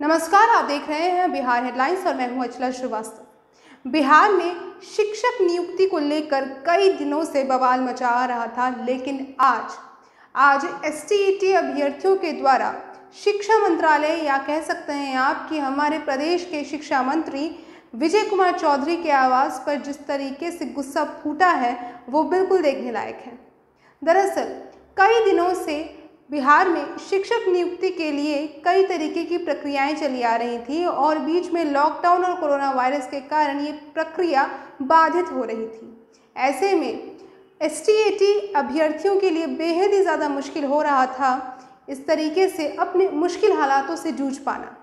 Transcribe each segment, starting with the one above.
नमस्कार, आप देख रहे हैं बिहार हेडलाइंस और मैं हूं अचला श्रीवास्तव। बिहार में शिक्षक नियुक्ति को लेकर कई दिनों से बवाल मचा रहा था, लेकिन आज एसटीईटी अभ्यर्थियों के द्वारा शिक्षा मंत्रालय या कह सकते हैं आप कि हमारे प्रदेश के शिक्षा मंत्री विजय कुमार चौधरी के आवास पर जिस तरीके से गुस्सा फूटा है वो बिल्कुल देखने लायक है। दरअसल कई दिनों से बिहार में शिक्षक नियुक्ति के लिए कई तरीके की प्रक्रियाएं चली आ रही थी और बीच में लॉकडाउन और कोरोना वायरस के कारण ये प्रक्रिया बाधित हो रही थी। ऐसे में एसटीईटी अभ्यर्थियों के लिए बेहद ही ज़्यादा मुश्किल हो रहा था इस तरीके से अपने मुश्किल हालातों से जूझ पाना।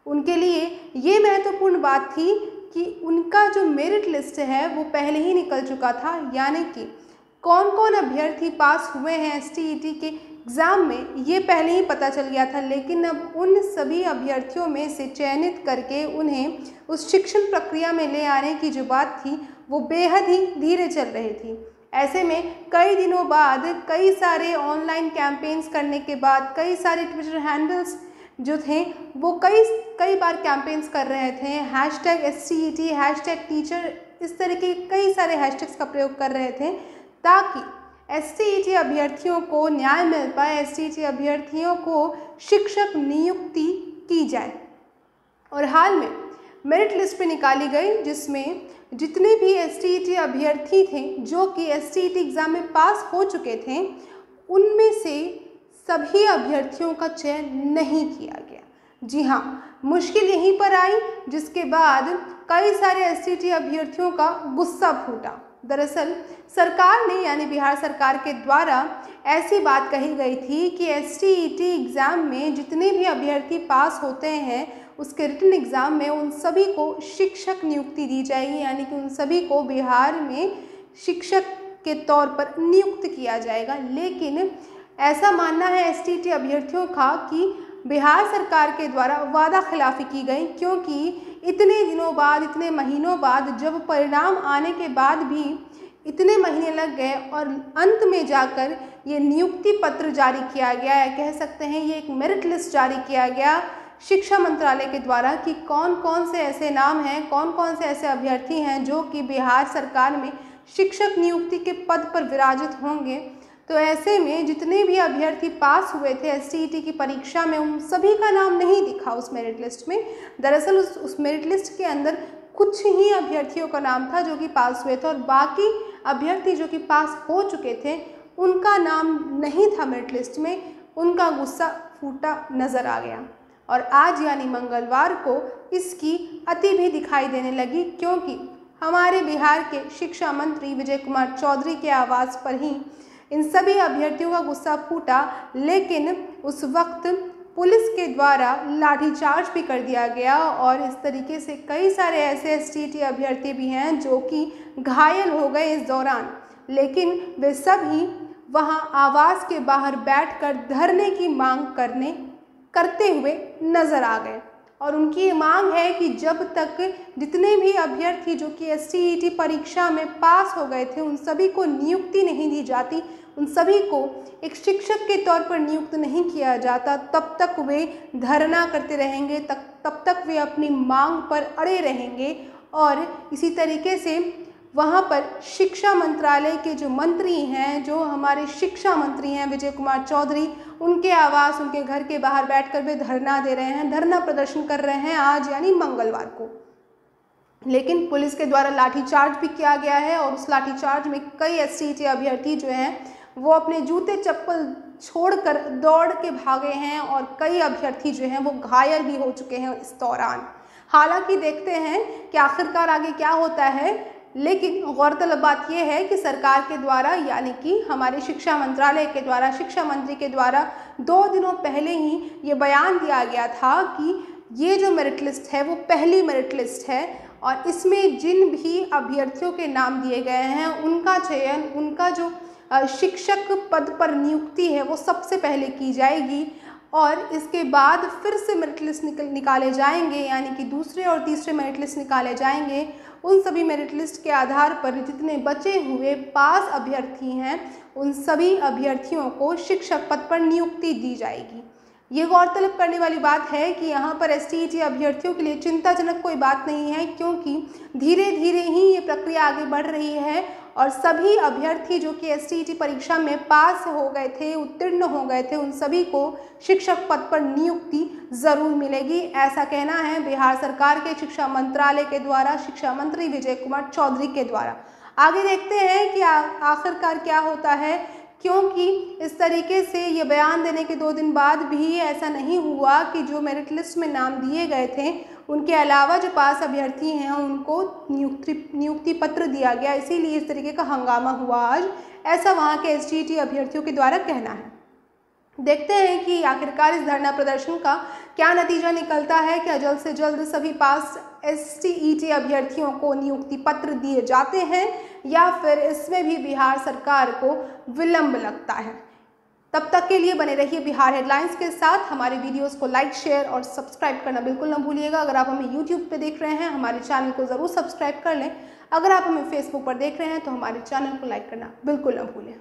उनके लिए ये महत्वपूर्ण बात थी कि उनका जो मेरिट लिस्ट है वो पहले ही निकल चुका था, यानी कि कौन कौन अभ्यर्थी पास हुए हैं एसटीईटी के एग्ज़ाम में ये पहले ही पता चल गया था। लेकिन अब उन सभी अभ्यर्थियों में से चयनित करके उन्हें उस शिक्षण प्रक्रिया में ले आने की जो बात थी वो बेहद ही धीरे चल रही थी। ऐसे में कई दिनों बाद कई सारे ऑनलाइन कैंपेन्स करने के बाद कई सारे ट्विटर हैंडल्स जो थे वो कई बार कैंपेन्स कर रहे थे, #STET, #टीचर, इस तरह के कई सारे हैशटैग्स का प्रयोग कर रहे थे ताकि एसटीईटी अभ्यर्थियों को न्याय मिल पाए, एसटीईटी अभ्यर्थियों को शिक्षक नियुक्ति की जाए। और हाल में मेरिट लिस्ट पे निकाली गई जिसमें जितने भी एसटीईटी अभ्यर्थी थे जो कि एसटीईटी एग्ज़ाम में पास हो चुके थे उनमें से सभी अभ्यर्थियों का चयन नहीं किया गया। जी हाँ, मुश्किल यहीं पर आई जिसके बाद कई सारे एसटीईटी अभ्यर्थियों का गुस्सा फूटा। दरअसल सरकार ने यानी बिहार सरकार के द्वारा ऐसी बात कही गई थी कि एसटीईटी एग्ज़ाम में जितने भी अभ्यर्थी पास होते हैं उसके रिटन एग्ज़ाम में उन सभी को शिक्षक नियुक्ति दी जाएगी, यानी कि उन सभी को बिहार में शिक्षक के तौर पर नियुक्त किया जाएगा। लेकिन ऐसा मानना है एसटीईटी अभ्यर्थियों का कि बिहार सरकार के द्वारा वादा खिलाफ़ी की गई, क्योंकि इतने दिनों बाद, इतने महीनों बाद जब परिणाम आने के बाद भी इतने महीने लग गए और अंत में जाकर ये नियुक्ति पत्र जारी किया गया है, कह सकते हैं ये एक मेरिट लिस्ट जारी किया गया शिक्षा मंत्रालय के द्वारा कि कौन कौन से ऐसे नाम हैं, कौन कौन से ऐसे अभ्यर्थी हैं जो कि बिहार सरकार में शिक्षक नियुक्ति के पद पर विराजित होंगे। तो ऐसे में जितने भी अभ्यर्थी पास हुए थे एसटीईटी की परीक्षा में उन सभी का नाम नहीं दिखा उस मेरिट लिस्ट में। दरअसल उस मेरिट लिस्ट के अंदर कुछ ही अभ्यर्थियों का नाम था जो कि पास हुए थे और बाकी अभ्यर्थी जो कि पास हो चुके थे उनका नाम नहीं था मेरिट लिस्ट में। उनका गुस्सा फूटा नज़र आ गया और आज यानी मंगलवार को इसकी अति भी दिखाई देने लगी, क्योंकि हमारे बिहार के शिक्षा मंत्री विजय कुमार चौधरी के आवाज़ पर ही इन सभी अभ्यर्थियों का गुस्सा फूटा। लेकिन उस वक्त पुलिस के द्वारा लाठीचार्ज भी कर दिया गया और इस तरीके से कई सारे ऐसे एसटीईटी अभ्यर्थी भी हैं जो कि घायल हो गए इस दौरान। लेकिन वे सभी वहां आवास के बाहर बैठकर धरने की मांग करते हुए नज़र आ गए और उनकी ये मांग है कि जब तक जितने भी अभ्यर्थी जो कि एसटीईटी परीक्षा में पास हो गए थे उन सभी को नियुक्ति नहीं दी जाती, उन सभी को एक शिक्षक के तौर पर नियुक्त नहीं किया जाता, तब तक वे धरना करते रहेंगे, तब तक वे अपनी मांग पर अड़े रहेंगे। और इसी तरीके से वहाँ पर शिक्षा मंत्रालय के जो मंत्री हैं, जो हमारे शिक्षा मंत्री हैं विजय कुमार चौधरी, उनके आवास, उनके घर के बाहर बैठकर वे धरना दे रहे हैं, धरना प्रदर्शन कर रहे हैं आज यानी मंगलवार को। लेकिन पुलिस के द्वारा लाठीचार्ज भी किया गया है और उस लाठीचार्ज में कई एसटीईटी अभ्यर्थी जो हैं वो अपने जूते चप्पल छोड़कर दौड़ के भागे हैं और कई अभ्यर्थी जो हैं वो घायल भी हो चुके हैं इस दौरान। हालांकि देखते हैं कि आखिरकार आगे क्या होता है, लेकिन गौरतलब बात यह है कि सरकार के द्वारा यानी कि हमारे शिक्षा मंत्रालय के द्वारा, शिक्षा मंत्री के द्वारा 2 दिनों पहले ही ये बयान दिया गया था कि ये जो मेरिट लिस्ट है वो पहली मेरिट लिस्ट है और इसमें जिन भी अभ्यर्थियों के नाम दिए गए हैं उनका चयन, उनका जो शिक्षक पद पर नियुक्ति है वो सबसे पहले की जाएगी और इसके बाद फिर से मेरिट लिस्ट निकाले जाएंगे, यानी कि दूसरे और तीसरे मेरिट लिस्ट निकाले जाएंगे। उन सभी मेरिट लिस्ट के आधार पर जितने बचे हुए पास अभ्यर्थी हैं उन सभी अभ्यर्थियों को शिक्षक पद पर नियुक्ति दी जाएगी। ये गौरतलब करने वाली बात है कि यहाँ पर STET अभ्यर्थियों के लिए चिंताजनक कोई बात नहीं है, क्योंकि धीरे धीरे ही ये प्रक्रिया आगे बढ़ रही है और सभी अभ्यर्थी जो कि STET परीक्षा में पास हो गए थे, उत्तीर्ण हो गए थे, उन सभी को शिक्षक पद पर नियुक्ति ज़रूर मिलेगी, ऐसा कहना है बिहार सरकार के शिक्षा मंत्रालय के द्वारा, शिक्षा मंत्री विजय कुमार चौधरी के द्वारा। आगे देखते हैं कि आखिरकार क्या होता है, क्योंकि इस तरीके से ये बयान देने के 2 दिन बाद भी ऐसा नहीं हुआ कि जो मेरिट लिस्ट में नाम दिए गए थे उनके अलावा जो पास अभ्यर्थी हैं उनको नियुक्ति पत्र दिया गया, इसीलिए इस तरीके का हंगामा हुआ आज, ऐसा वहाँ के STET अभ्यर्थियों के द्वारा कहना है। देखते हैं कि आखिरकार इस धरना प्रदर्शन का क्या नतीजा निकलता है। क्या जल्द से जल्द सभी पास STET अभ्यर्थियों को नियुक्ति पत्र दिए जाते हैं या फिर इसमें भी बिहार सरकार को विलंब लगता है। तब तक के लिए बने रहिए बिहार हेडलाइंस के साथ। हमारे वीडियोस को लाइक, शेयर और सब्सक्राइब करना बिल्कुल न भूलिएगा। अगर आप हमें YouTube पे देख रहे हैं हमारे चैनल को ज़रूर सब्सक्राइब कर लें। अगर आप हमें Facebook पर देख रहे हैं तो हमारे चैनल को लाइक करना बिल्कुल न भूलें।